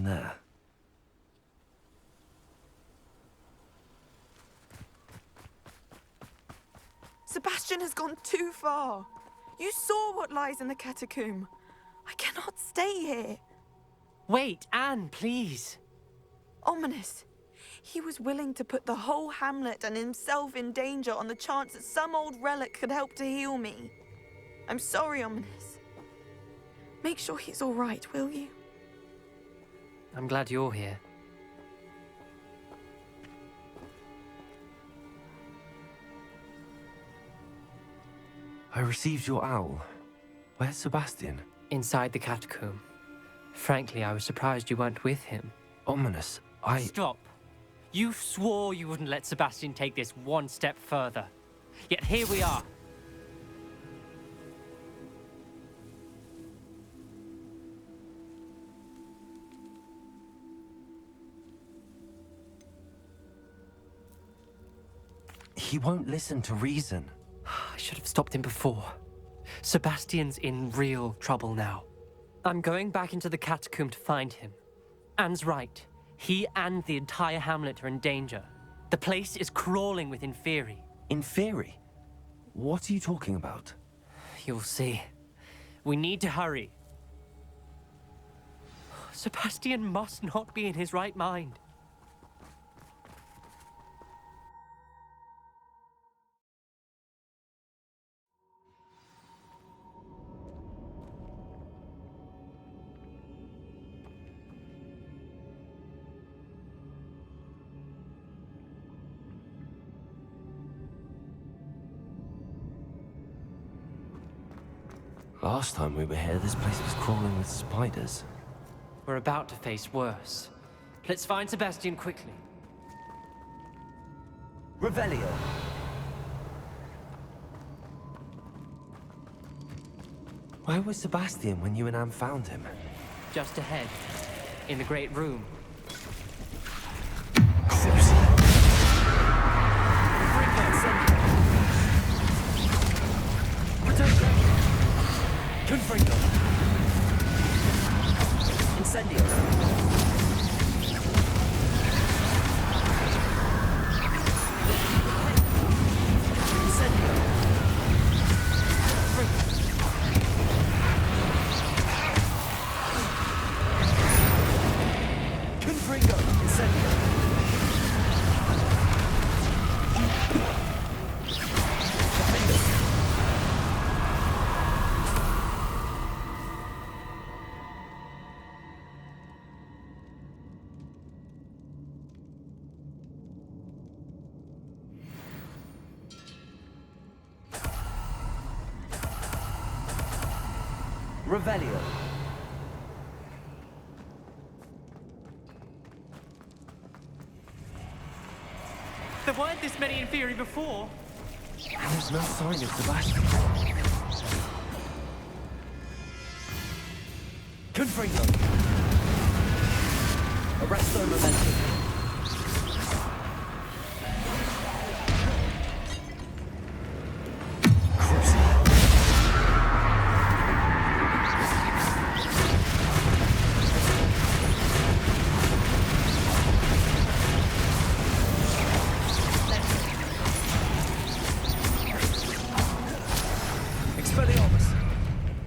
there. Sebastian has gone too far. You saw what lies in the catacomb. I cannot stay here. Wait, Anne, please. Ominous. He was willing to put the whole hamlet and himself in danger on the chance that some old relic could help to heal me. I'm sorry, Ominous. Make sure he's all right, will you? I'm glad you're here. I received your owl. Where's Sebastian? Inside the catacomb. Frankly, I was surprised you weren't with him. Ominous, Stop. You swore you wouldn't let Sebastian take this one step further. Yet here we are. He won't listen to reason. I should have stopped him before. Sebastian's in real trouble now. I'm going back into the catacomb to find him. Anne's right. He and the entire hamlet are in danger. The place is crawling with Inferi. Inferi? What are you talking about? You'll see. We need to hurry. Sebastian must not be in his right mind. Last time we were here, this place was crawling with spiders. We're about to face worse. Let's find Sebastian quickly. Revelio. Where was Sebastian when you and Anne found him? Just ahead, in the great room. Confringo. Incendio. Incendio. Confringo. Incendio. Revelio. There weren't this many Inferi before. And there's no sign of Sebastian. Confringo. Arresto Momentum.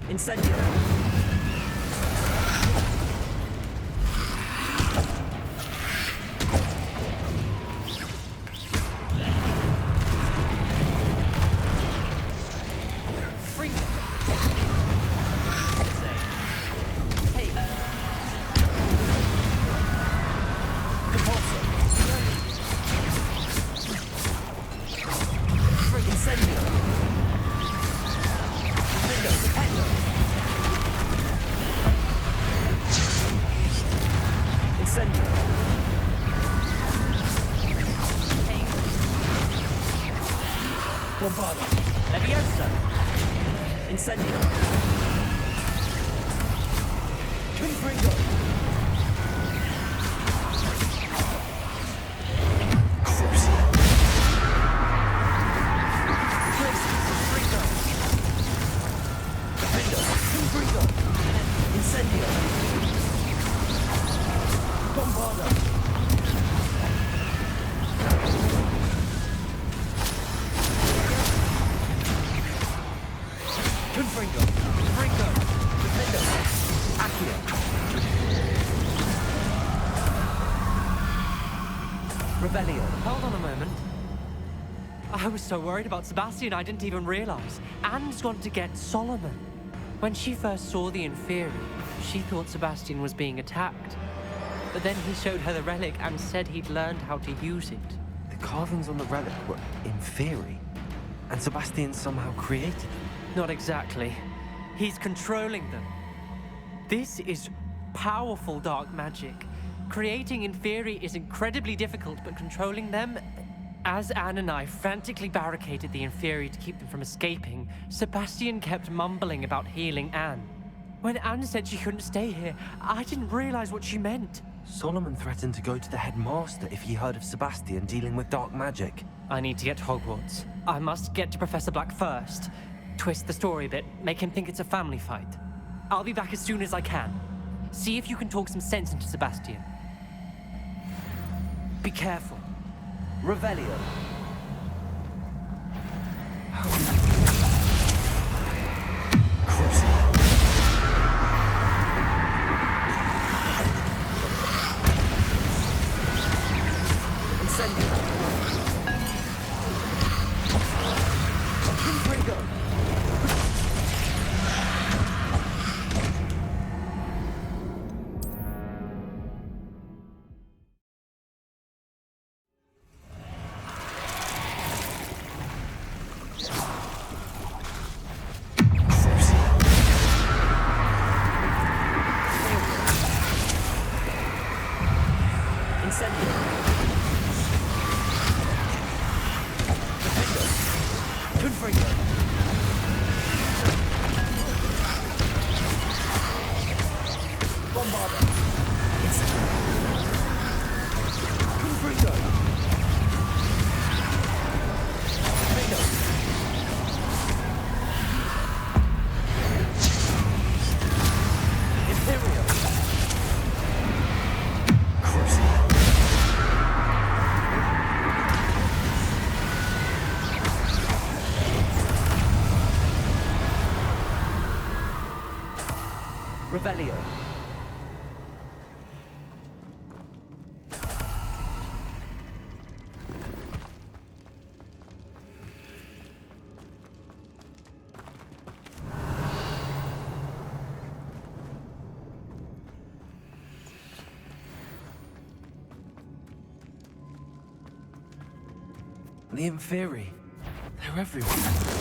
Incendio. Bombado. Leviosa. Incendio. Confringo. Crucio. Confringo. Defendo. Confringo. Incendio. Confringo! Confringo! Defendo! Accio! Revelio! Hold on a moment. I was so worried about Sebastian, I didn't even realize. Anne's gone to get Solomon. When she first saw the Inferi, she thought Sebastian was being attacked. But then he showed her the relic and said he'd learned how to use it. The carvings on the relic were Inferi, and Sebastian somehow created them. Not exactly. He's controlling them. This is powerful dark magic. Creating Inferi is incredibly difficult, but controlling them... As Anne and I frantically barricaded the Inferi to keep them from escaping, Sebastian kept mumbling about healing Anne. When Anne said she couldn't stay here, I didn't realize what she meant. Solomon threatened to go to the headmaster if he heard of Sebastian dealing with dark magic. I need to get to Hogwarts. I must get to Professor Black first. Twist the story a bit, make him think it's a family fight. I'll be back as soon as I can. See if you can talk some sense into Sebastian. Be careful. Revelio! Revelio. The Inferi. They're everywhere.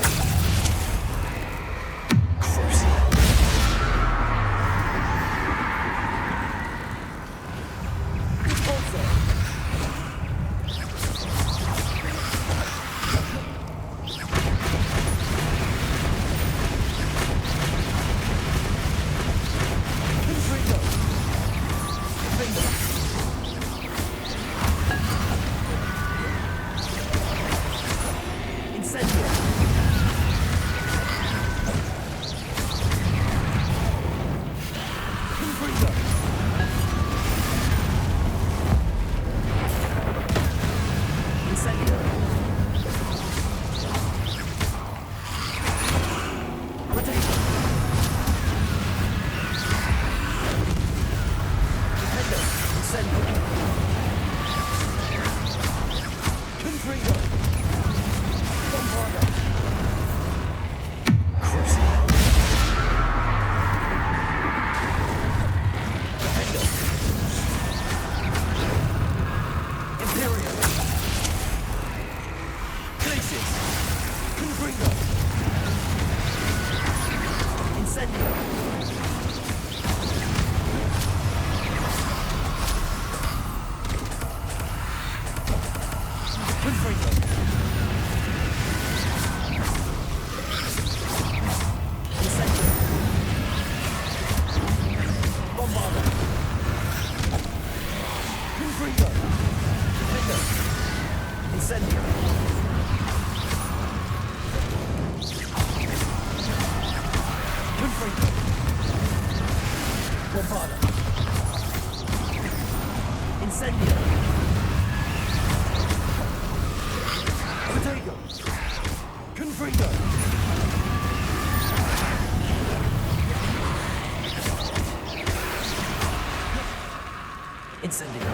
Incendio! Potato! Confringo! Incendio!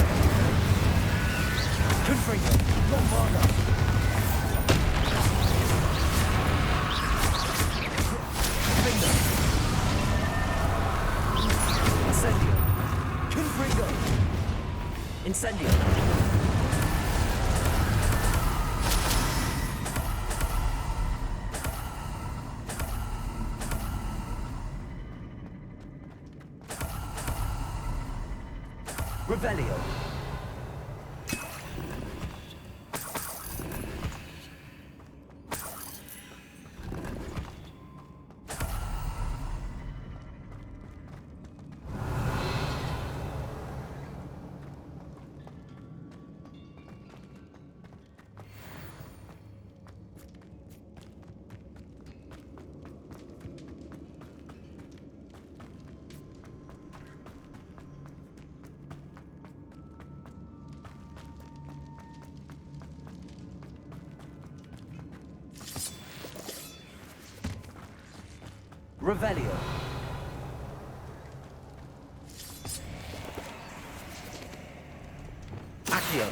Confringo! Lombardo! Finger! Incendio! Confringo! Incendio! Revelio. Revelio. Accio.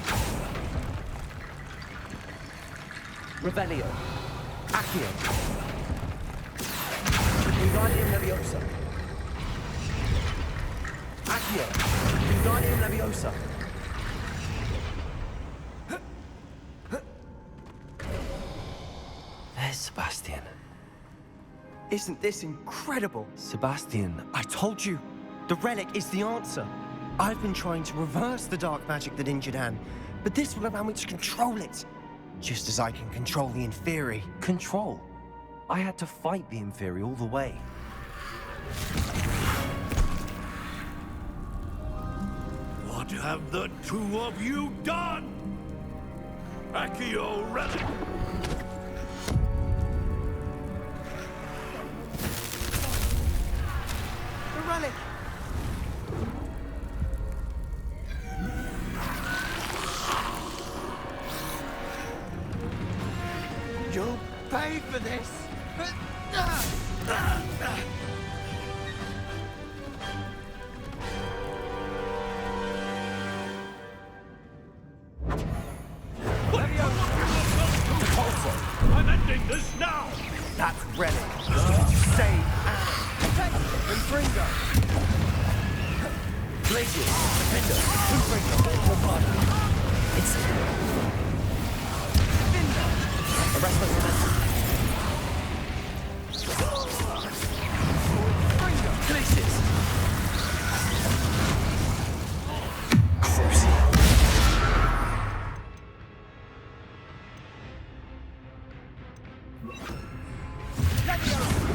Revelio. Accio. Wingardium Leviosa. Accio. Wingardium Leviosa. There's Sebastian. Isn't this incredible? Sebastian, I told you, the relic is the answer. I've been trying to reverse the dark magic that injured Anne, but this will allow me to control it. Just as I can control the Inferi. control. I had to fight the Inferi all the way. What have the two of you done? Accio Relic! The relic! You'll pay for this! I'm ending this now! That relic is going to save Anne! Confringo! Glacius, Defender, Confringo, Lombardo. Incendio. Arrest my momentum. Glacius. Crucial.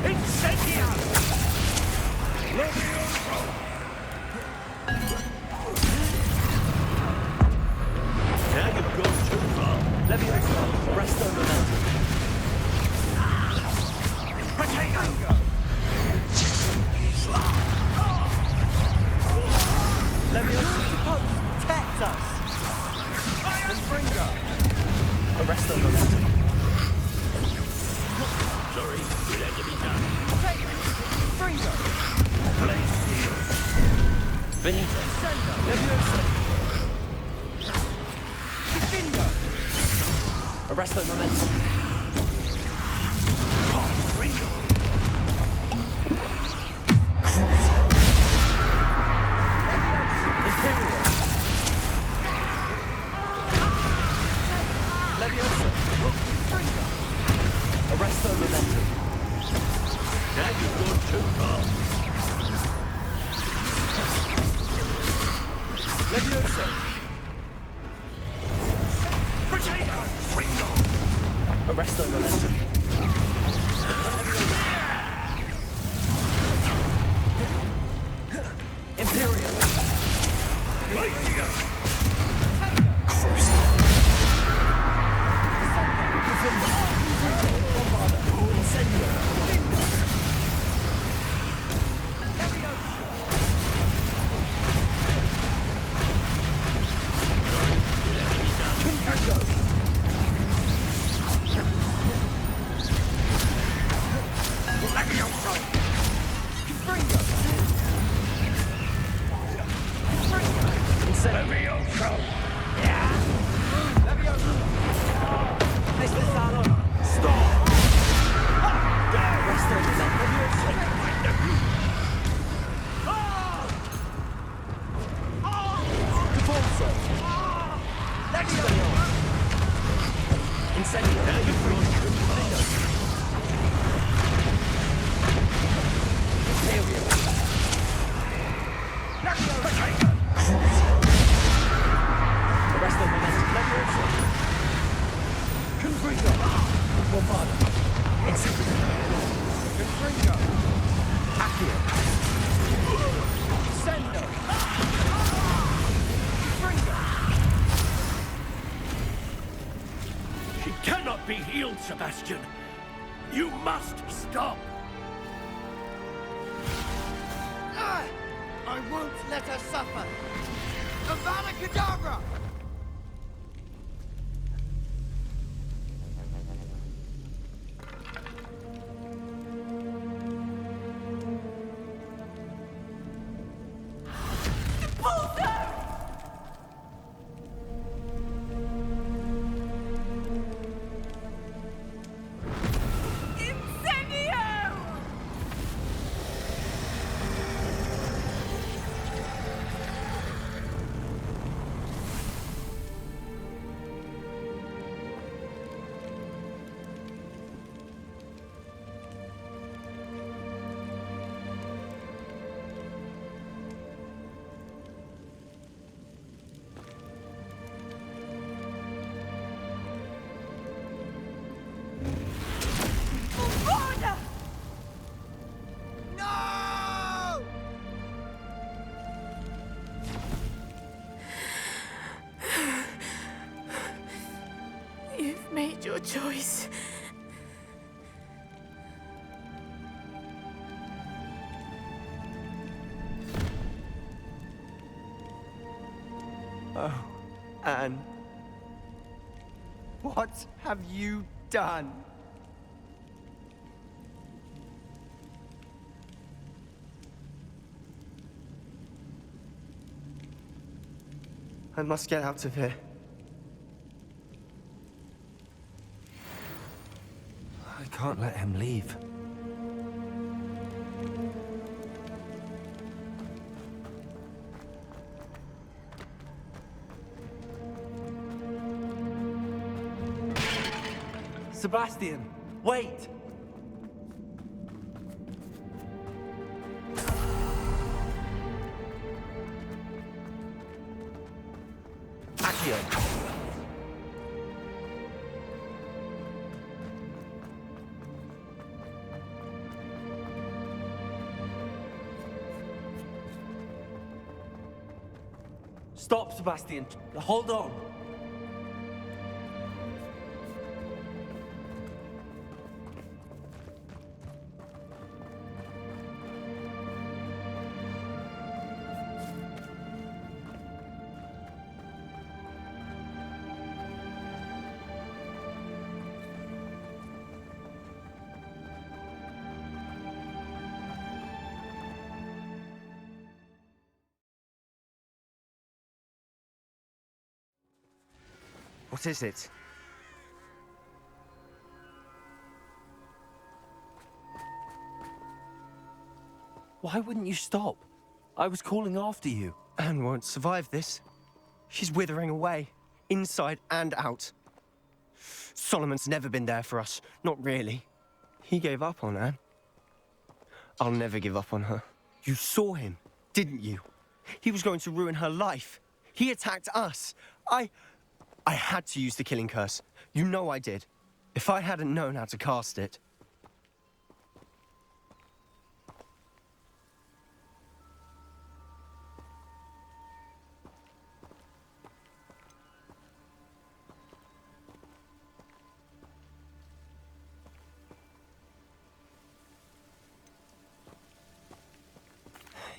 Incendio! Now you've gone too far. Leviosa, arrest my momentum. Potato! Leviosa, protect us. Confringo. Arrest my momentum. Sorry, it had to be done. Confringo! Benito. Leviosa! Defendo! Arrest my momentum. Imperial. Leviosa. Arrest my momentum. Now you've gone too far. Leviosa. Potato! Arrest my momentum. Imperial. Glacius! Crucial. Incendio. be healed, Sebastian. You must stop. I won't let her suffer! Avada Kedavra! You've made your choice. Oh, Anne. What have you done? I must get out of here. I can't let him leave. Sebastian, wait! Accio! Stop, Sebastian. Hold on. What is it? Why wouldn't you stop? I was calling after you. Anne won't survive this. She's withering away, inside and out. Solomon's never been there for us, not really. He gave up on Anne. I'll never give up on her. You saw him, didn't you? He was going to ruin her life. He attacked us. I had to use the killing curse. You know I did. If I hadn't known how to cast it...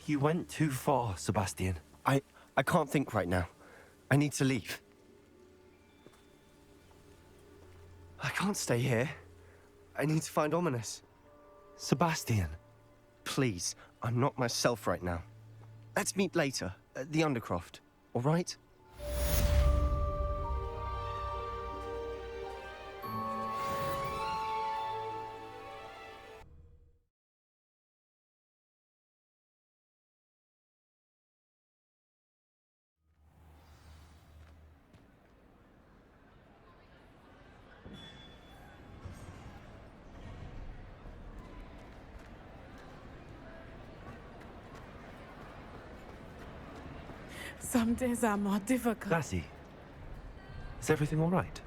You went too far, Sebastian. I can't think right now. I need to leave. I can't stay here. I need to find Ominous. Sebastian. Please, I'm not myself right now. Let's meet later, at the Undercroft, all right? Some days are more difficult. Lassie, is everything all right?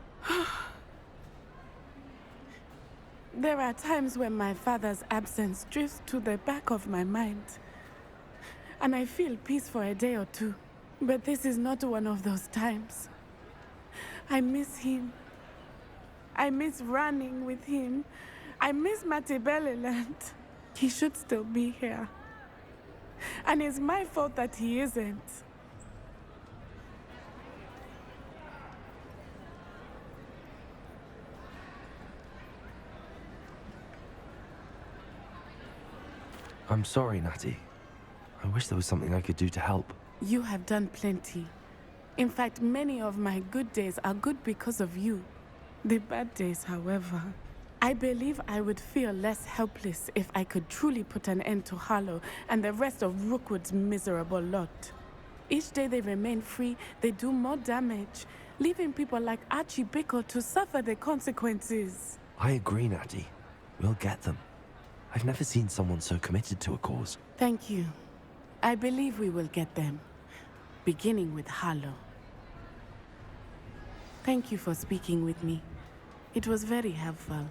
There are times when my father's absence drifts to the back of my mind. And I feel peace for a day or two. But this is not one of those times. I miss him. I miss running with him. I miss Matebeleland. He should still be here. And it's my fault that he isn't. I'm sorry, Natty. I wish there was something I could do to help. You have done plenty. In fact, many of my good days are good because of you. The bad days, however. I believe I would feel less helpless if I could truly put an end to Harlow and the rest of Rookwood's miserable lot. Each day they remain free, they do more damage, leaving people like Archie Bickle to suffer the consequences. I agree, Natty. We'll get them. I've never seen someone so committed to a cause. Thank you. I believe we will get them, beginning with Harlow. Thank you for speaking with me. It was very helpful.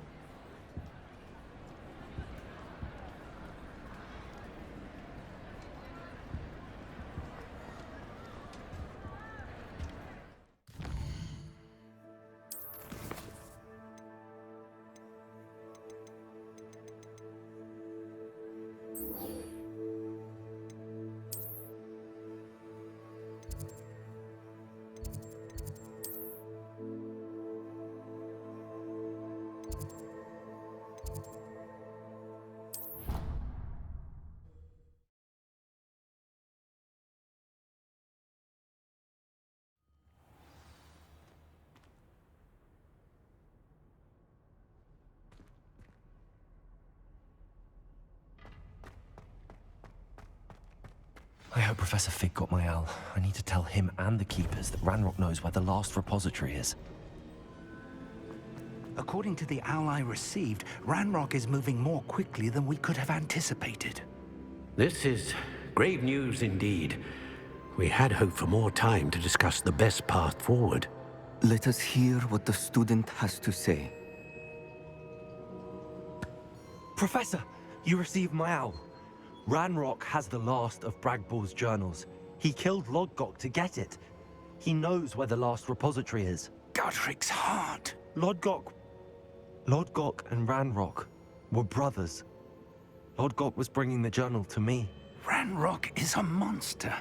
I hope Professor Fig got my owl. I need to tell him and the Keepers that Ranrock knows where the last repository is. According to the owl I received, Ranrock is moving more quickly than we could have anticipated. This is grave news indeed. We had hoped for more time to discuss the best path forward. Let us hear what the student has to say. Professor, you received my owl. Ranrock has the last of Bragbor's journals. He killed Lodgok to get it. He knows where the last repository is. Godric's heart. Lodgok and Ranrock were brothers. Lodgok was bringing the journal to me. Ranrock is a monster.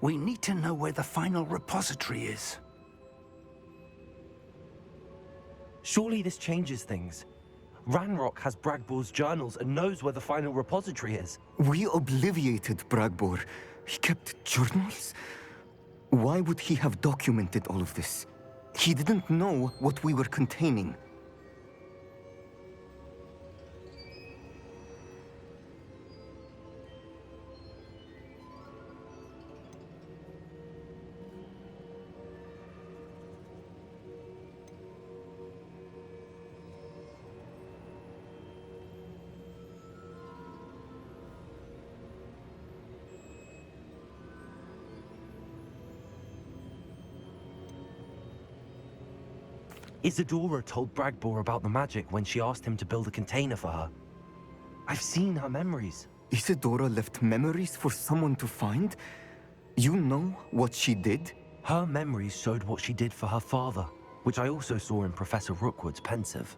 We need to know where the final repository is. Surely this changes things. Ranrock has Bragbor's journals and knows where the final repository is. We obliviated Bragbor. He kept journals? Why would he have documented all of this? He didn't know what we were containing. Isadora told Bragbor about the magic when she asked him to build a container for her. I've seen her memories. Isadora left memories for someone to find? You know what she did? Her memories showed what she did for her father, which I also saw in Professor Rookwood's pensive.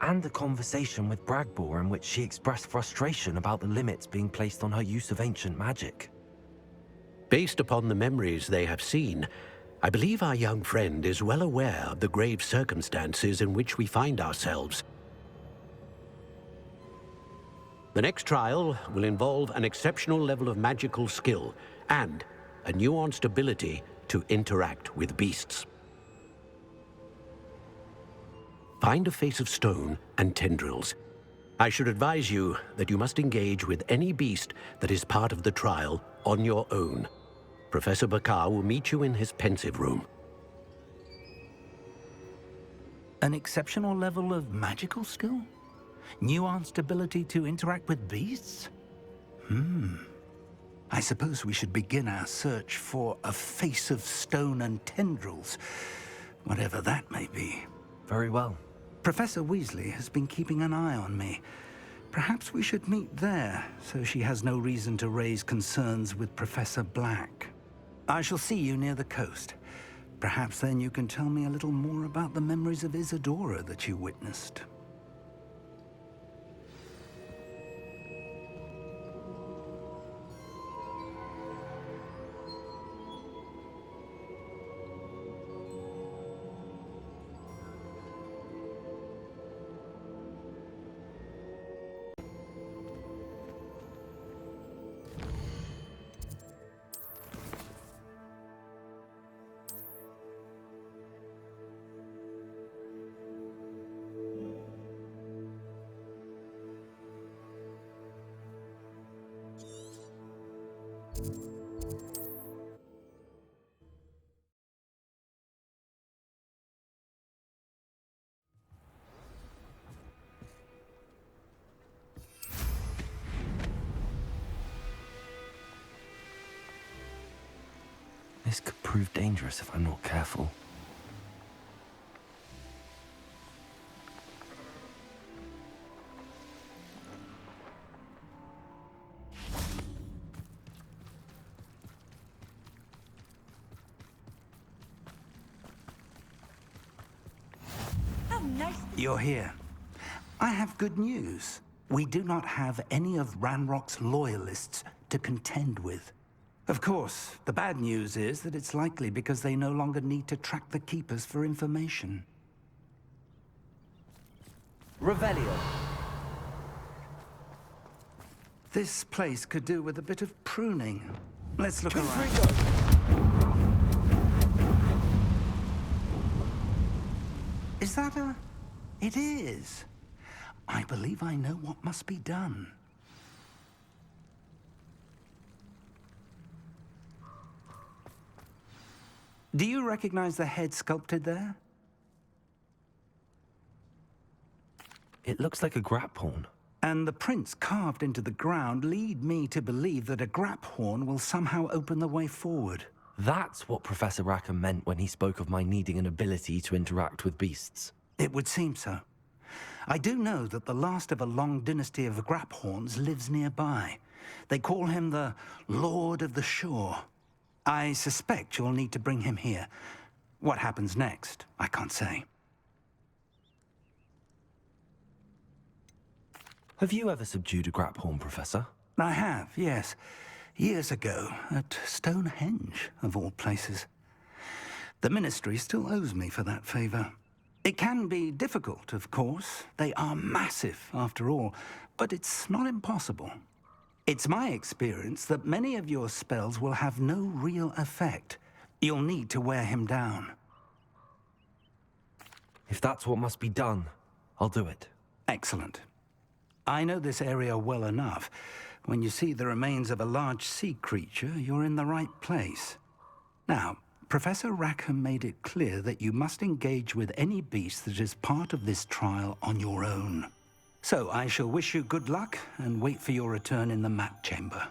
And a conversation with Bragbor in which she expressed frustration about the limits being placed on her use of ancient magic. Based upon the memories they have seen, I believe our young friend is well aware of the grave circumstances in which we find ourselves. The next trial will involve an exceptional level of magical skill and a nuanced ability to interact with beasts. Find a face of stone and tendrils. I should advise you that you must engage with any beast that is part of the trial on your own. Professor Bakar will meet you in his pensive room. An exceptional level of magical skill? Nuanced ability to interact with beasts? I suppose we should begin our search for a face of stone and tendrils, whatever that may be. Very well. Professor Weasley has been keeping an eye on me. Perhaps we should meet there, so she has no reason to raise concerns with Professor Black. I shall see you near the coast. Perhaps then you can tell me a little more about the memories of Isadora that you witnessed. This could prove dangerous if I'm not careful. You're here. I have good news. We do not have any of Ranrock's loyalists to contend with. Of course, the bad news is that it's likely because they no longer need to track the Keepers for information. Revelio. This place could do with a bit of pruning. Let's look around. Is that a... It is. I believe I know what must be done. Do you recognize the head sculpted there? It looks like a grap horn. And the prints carved into the ground lead me to believe that a grap horn will somehow open the way forward. That's what Professor Rackham meant when he spoke of my needing an ability to interact with beasts. It would seem so. I do know that the last of a long dynasty of grap horns lives nearby. They call him the Lord of the Shore. I suspect you'll need to bring him here. What happens next, I can't say. Have you ever subdued a grap horn, Professor? I have, yes. Years ago, at Stonehenge, of all places. The Ministry still owes me for that favor. It can be difficult, of course. They are massive, after all, but it's not impossible. It's my experience that many of your spells will have no real effect. You'll need to wear him down. If that's what must be done, I'll do it. Excellent. I know this area well enough. When you see the remains of a large sea creature, you're in the right place. Now, Professor Rackham made it clear that you must engage with any beast that is part of this trial on your own. So I shall wish you good luck and wait for your return in the map chamber.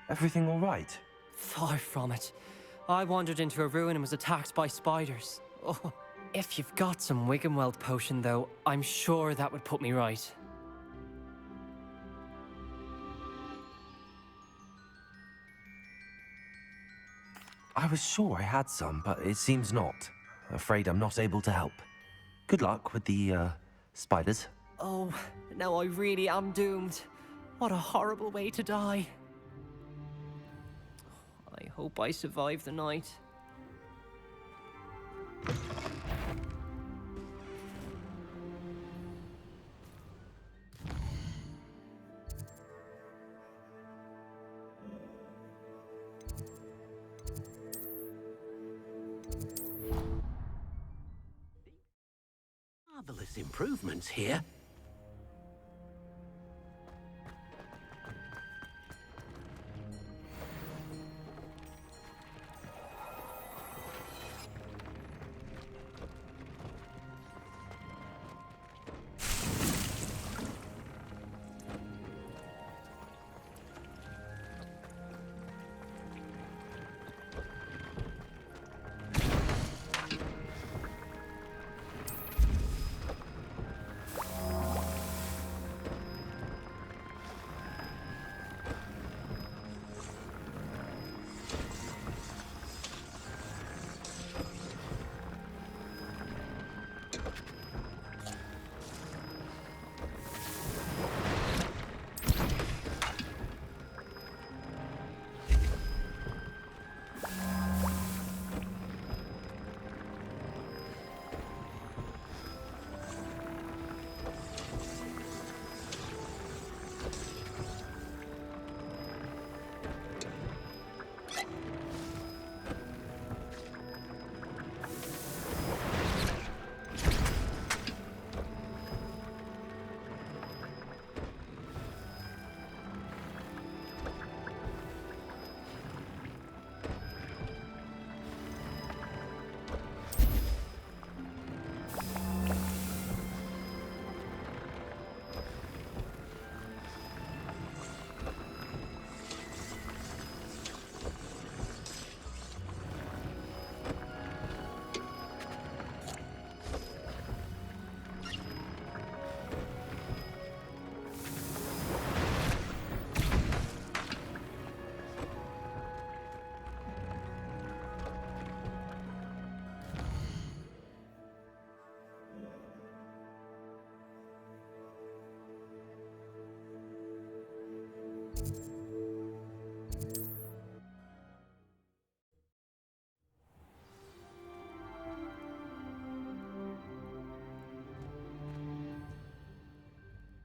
Everything all right? Far from it. I wandered into a ruin and was attacked by spiders. Oh, if you've got some Wiggenweld potion, though, I'm sure that would put me right. I was sure I had some, but it seems not. Afraid I'm not able to help. Good luck with the, spiders. Oh, now I really am doomed. What a horrible way to die. I hope I survive the night. Marvelous improvements here.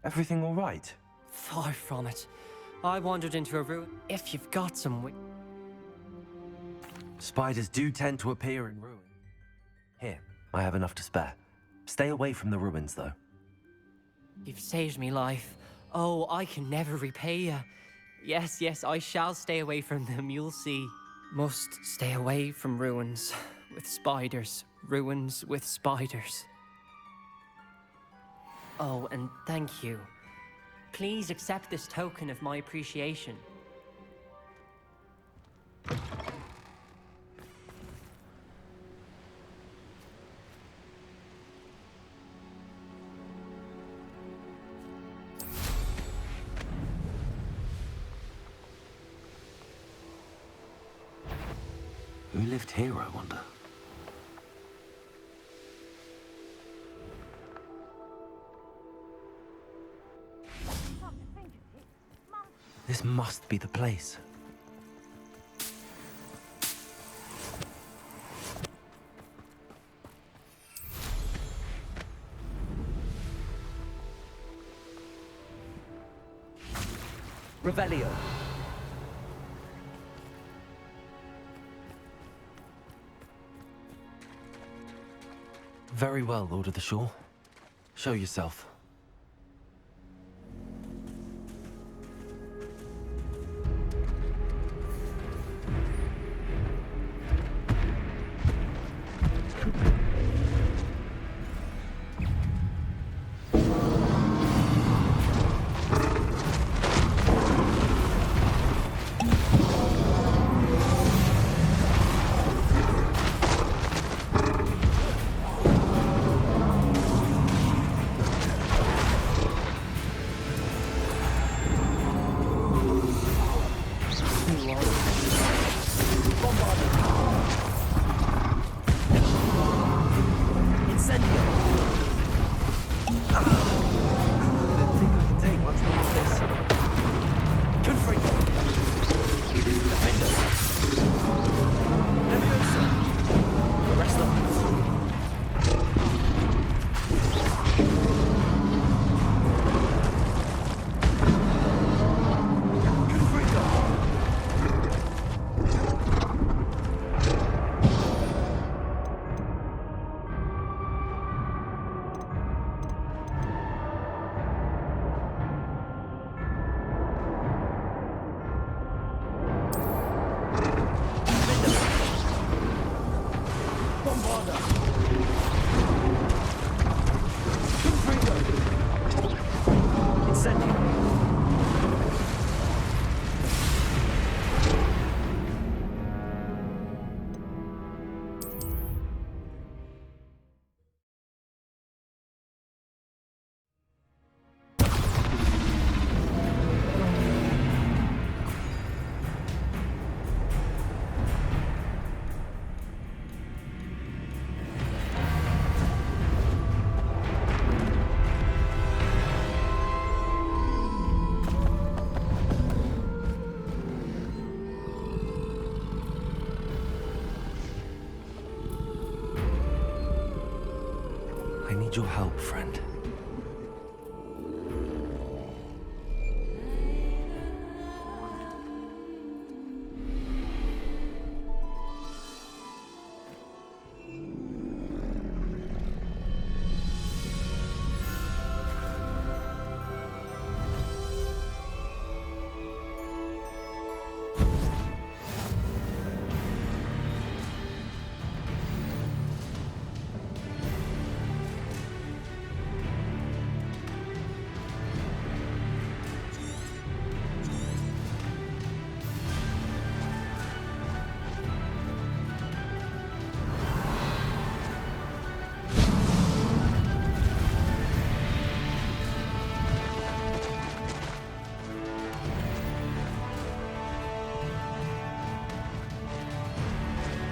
Everything all right? Far from it. I wandered into a ruin. If you've got some Spiders do tend to appear in ruins. Here, I have enough to spare. Stay away from the ruins, though. You've saved me life. Oh, I can never repay you. Yes, yes, I shall stay away from them, you'll see. Must stay away from ruins with spiders. Ruins with spiders. Oh, and thank you. Please accept this token of my appreciation. Who lived here, I wonder? This must be the place. Revelio. Very well, Lord of the Shore. Show yourself. I need your help, friend.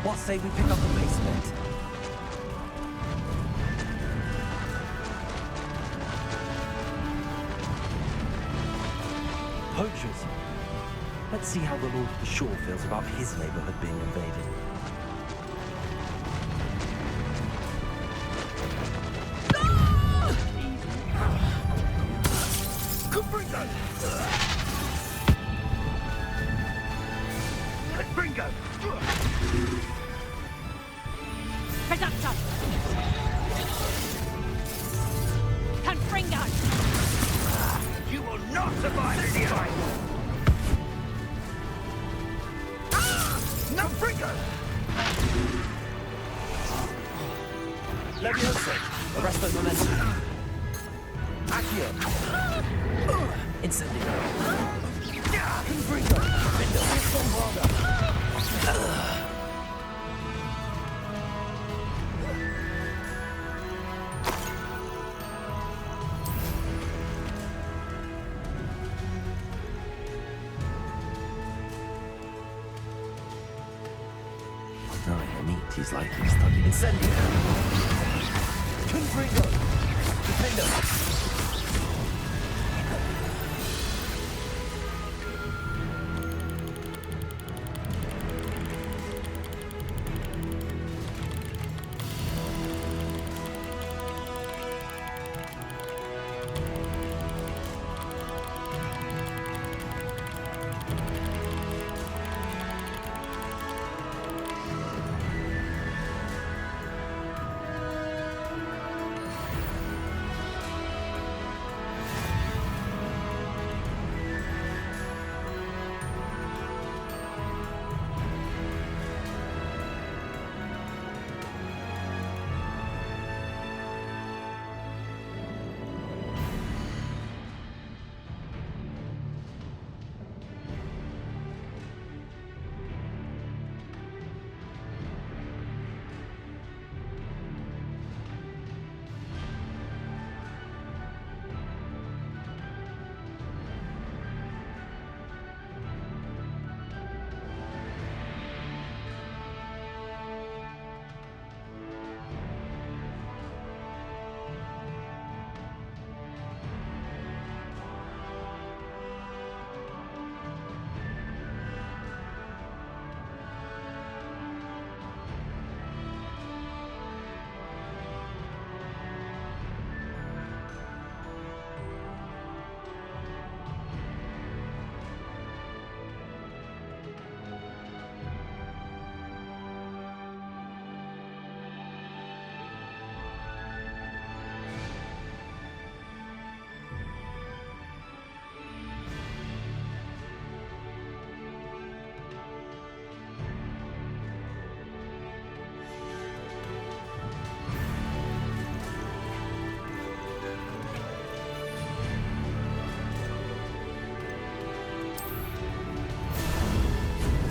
What say we pick up the basement? Poachers. Let's see how the Lord of the Shore feels about his neighborhood being invaded. Bingo! Reductor! Confringo! You will not survive in here! No Bingo! Leviosa. Arrest the momentum. Accio. Incendio. Confringo. Bindo. Bombarda. Knowing the meat, he's likely studied Incendio. Confringo. Defendo.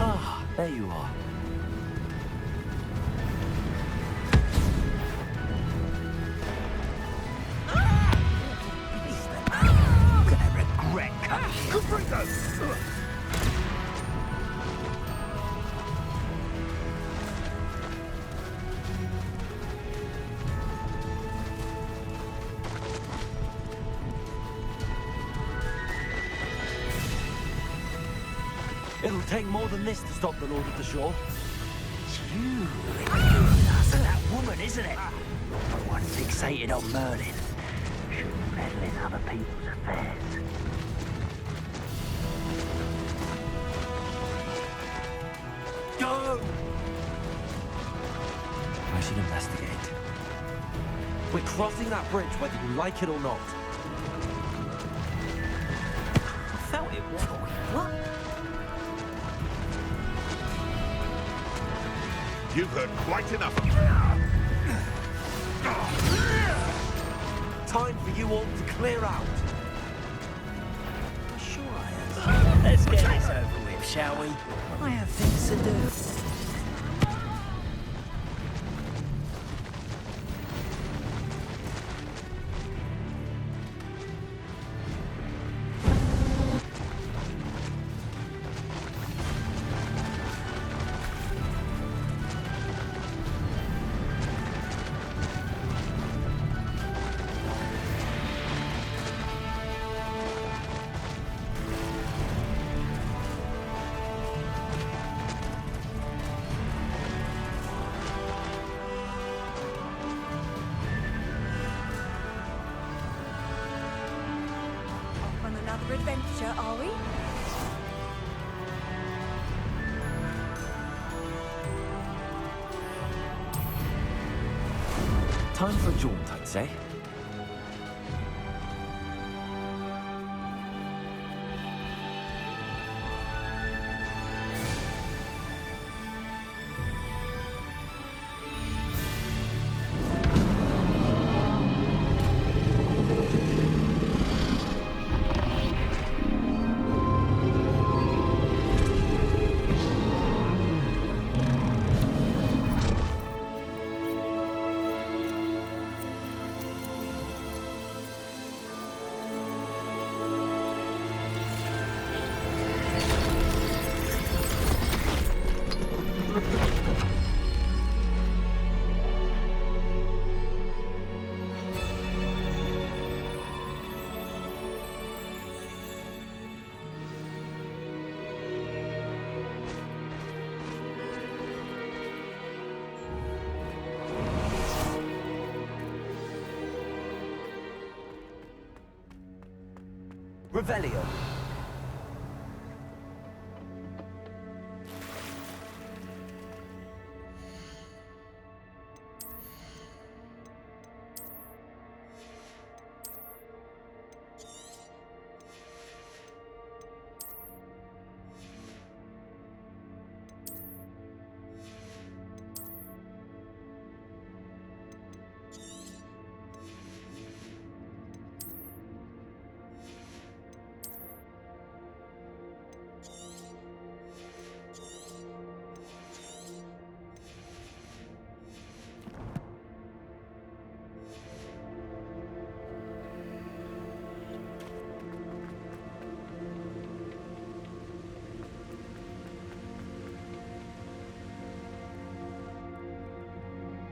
Ah, there you are. Gonna regret coming here. Confringo! It'll take more than this to stop the Lord of the Shore. It's you. Us and that woman, isn't it? One fixated on Merlin. Shouldn't meddle in other people's affairs. Go! I should investigate. We're crossing that bridge whether you like it or not. I felt it was. What? You've heard quite enough of Time for you all to clear out. Sure I am. Let's get this over with, shall we? I have things to do. adventure, are we? Time for a jaunt, I'd say. Revelio.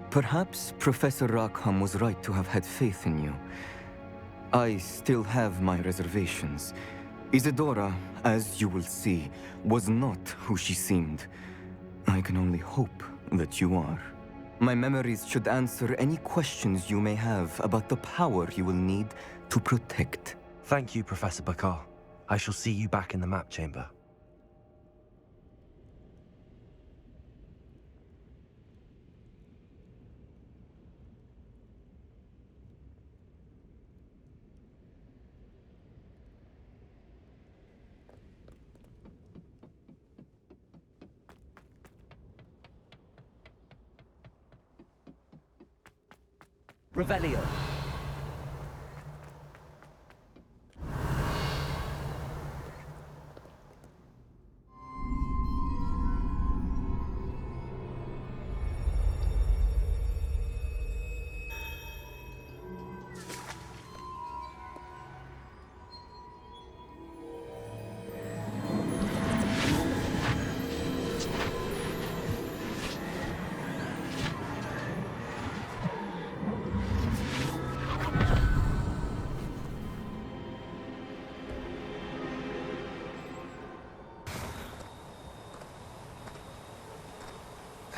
Perhaps Professor Rackham was right to have had faith in you. I still have my reservations. Isadora, as you will see, was not who she seemed. I can only hope that you are. My memories should answer any questions you may have about the power you will need to protect. Thank you, Professor Bakar. I shall see you back in the map chamber. Revelio.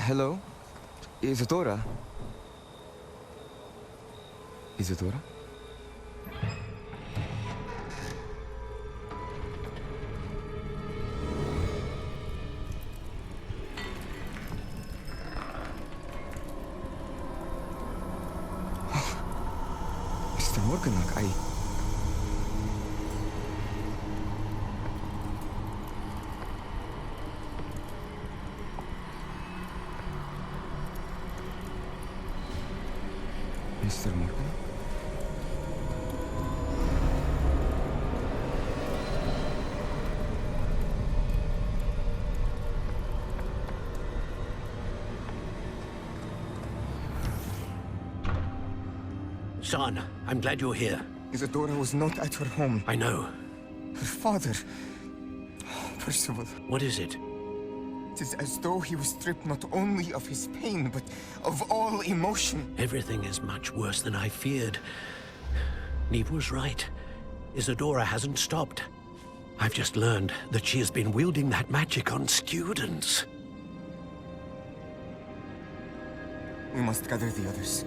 Hello? Isadora? Isadora? Mr. Morganach, Mr. Morgan? Son, I'm glad you're here. Isadora was not at her home. I know. Her father... Percival. What is it? It is as though he was stripped not only of his pain, but of all emotion. Everything is much worse than I feared. Neve was right. Isadora hasn't stopped. I've just learned that she has been wielding that magic on students. We must gather the others.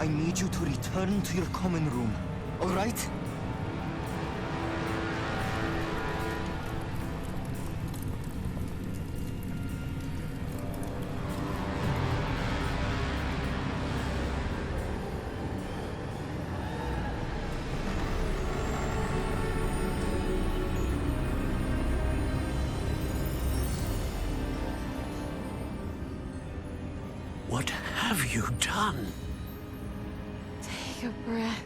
I need you to return to your common room, all right? What have you done? Take a breath.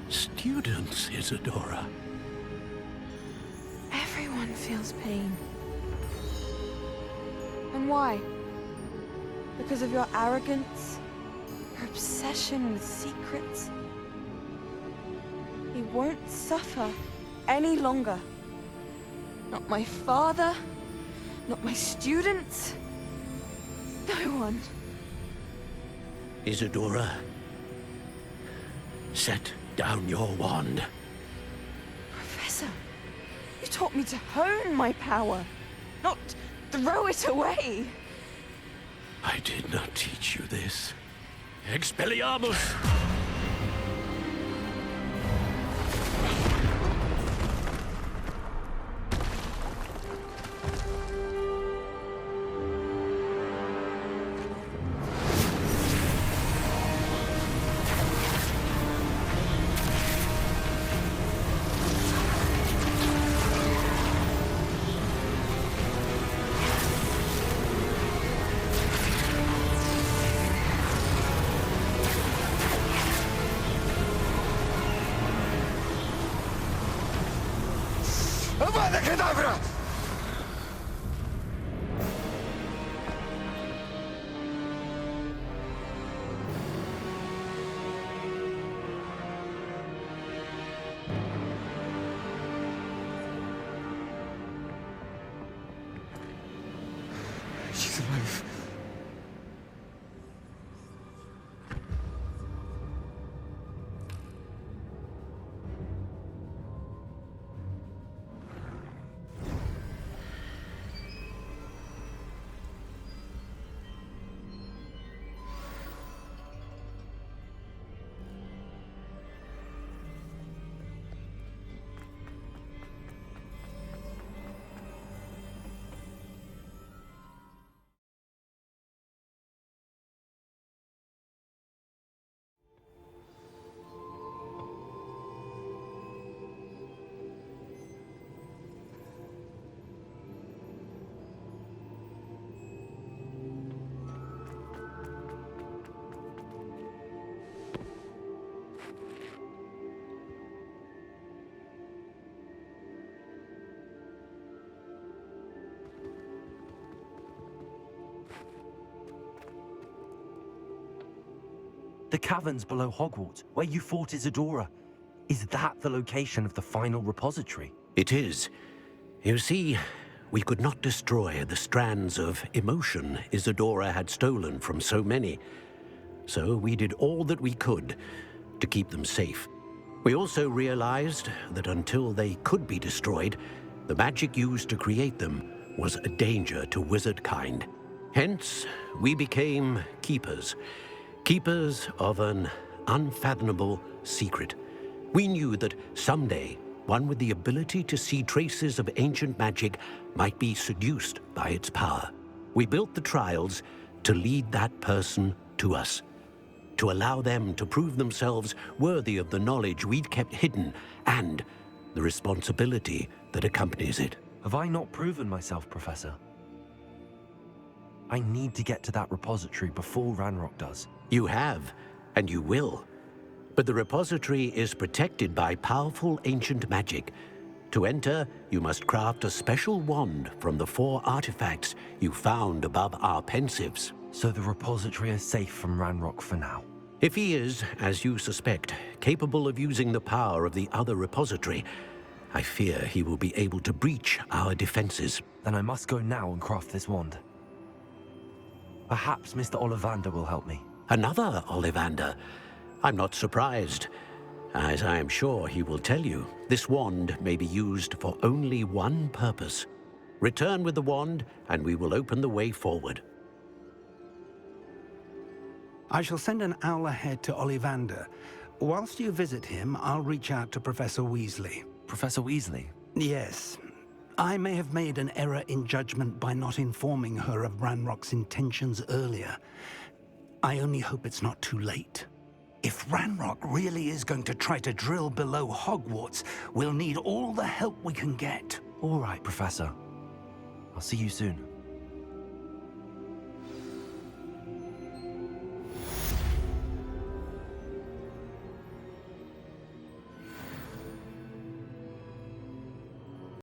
Students, Isadora. Everyone feels pain. And why? Because of your arrogance? Your obsession with secrets? He won't suffer any longer. Not my father, not my students, no one. Isadora, set down your wand. Professor, you taught me to hone my power, not throw it away. I did not teach you this. Expelliarmus! Avada Kedavra! She's alive. The caverns below Hogwarts, where you fought Isadora. Is that the location of the final repository? It is. You see, we could not destroy the strands of emotion Isadora had stolen from so many. So we did all that we could to keep them safe. We also realized that until they could be destroyed, the magic used to create them was a danger to wizard kind. Hence, we became keepers. Keepers of an unfathomable secret. We knew that someday, one with the ability to see traces of ancient magic might be seduced by its power. We built the trials to lead that person to us, to allow them to prove themselves worthy of the knowledge we'd kept hidden and the responsibility that accompanies it. Have I not proven myself, Professor? I need to get to that repository before Ranrock does. You have, and you will. But the repository is protected by powerful ancient magic. To enter, you must craft a special wand from the 4 artifacts you found above our pensives. So the repository is safe from Ranrock for now. If he is, as you suspect, capable of using the power of the other repository, I fear he will be able to breach our defenses. Then I must go now and craft this wand. Perhaps Mr. Ollivander will help me. Another Ollivander? I'm not surprised. As I am sure he will tell you, this wand may be used for only one purpose. Return with the wand, and we will open the way forward. I shall send an owl ahead to Ollivander. Whilst you visit him, I'll reach out to Professor Weasley. Professor Weasley? Yes. I may have made an error in judgment by not informing her of Ranrock's intentions earlier. I only hope it's not too late. If Ranrock really is going to try to drill below Hogwarts, we'll need all the help we can get. All right, Professor. I'll see you soon.